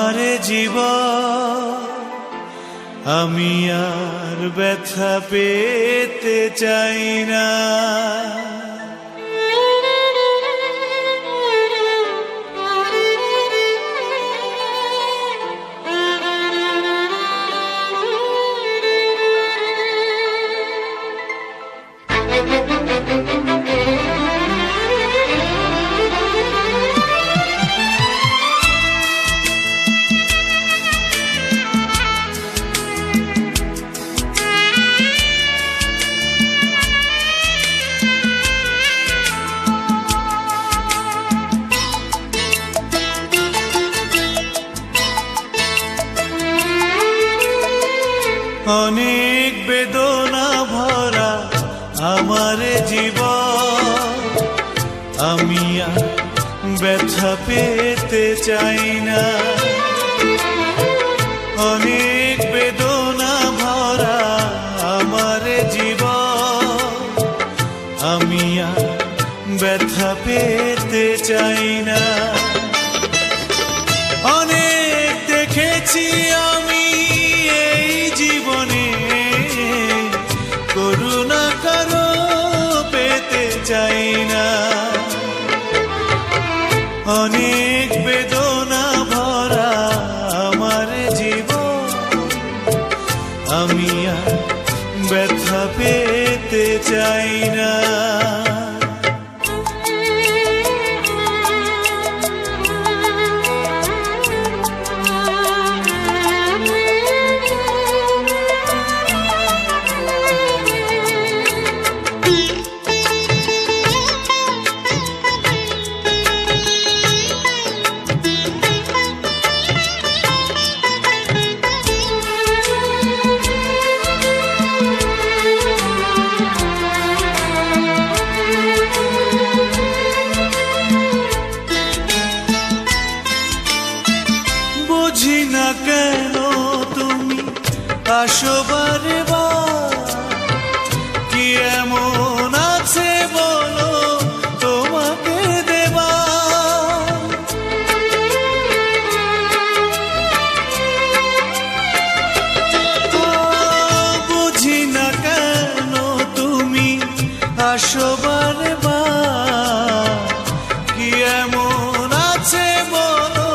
আমার জীবন আমি আর ব্যথা পেতে চাই না। অনেক বেদনা ভরা আমার জীবন আমি আর ব্যথা পেতে চাই না। অনেক বেদনা ভরা আমার জীবন আমি আর ব্যথা পেতে চাই না। অনেক দেখেছি আমি এই জীবনে, করুণা কারো পেতে চাই না। অনেক বেদনা ভরা আমার জীবন আমি আর ব্যথা পেতে চাই না। বুঝি না কেন তুমি আসো বারে বার, কি এমন আছে বলো তোমাকে দেবা। বুঝি না কেন তুমি আসো বারে বার, কি এমন আছে বলো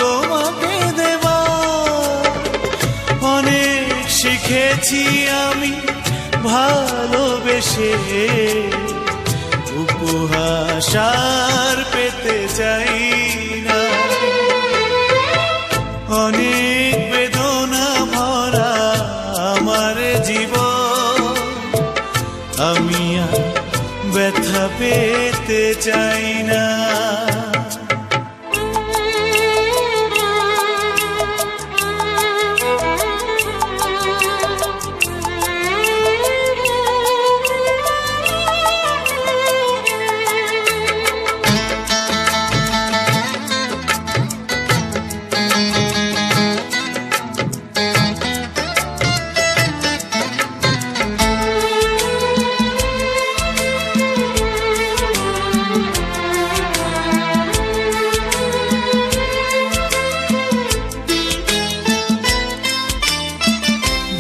তোমাকে দেবা। অনেক শিখেছি আমি ভালোবেসে, উপহাস আর পেতে চাই না। অনেক বেদনা ভরা আমার জীবন আমি আর ব্যথা পেতে চাই না।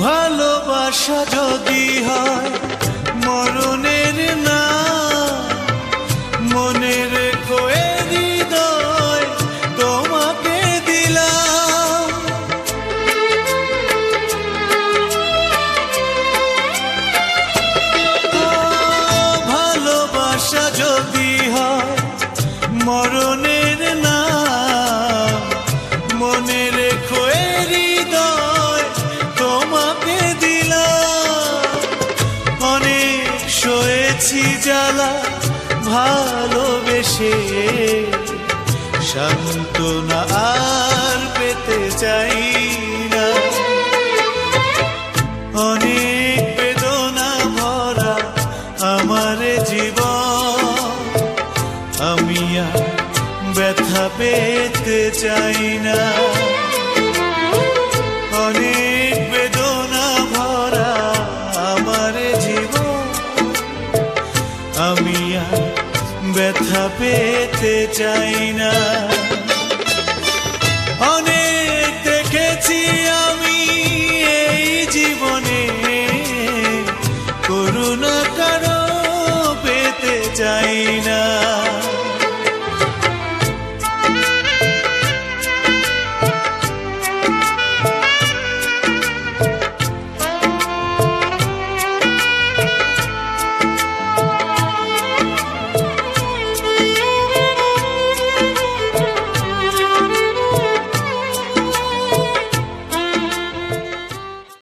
ভালোবাসা যদি হয় মরণের না, মনে রেখো এ হৃদয় তোমাকে দিলাম। ভালোবাসা যদি হয় মরণের না, মনে রেখো এ হৃদয় তোমাকে দিলাম। অনেক সয়েছি জ্বালা ভালোবেসে, সান্ত্বনা আর পেতে চাই না। অনেক বেদনা ভরা আমার জীবন আমি আর ব্যথা পেতে চাই না। অনেক বেদনা ভরা আমার জীবন আমি আর ব্যথা পেতে চাই না।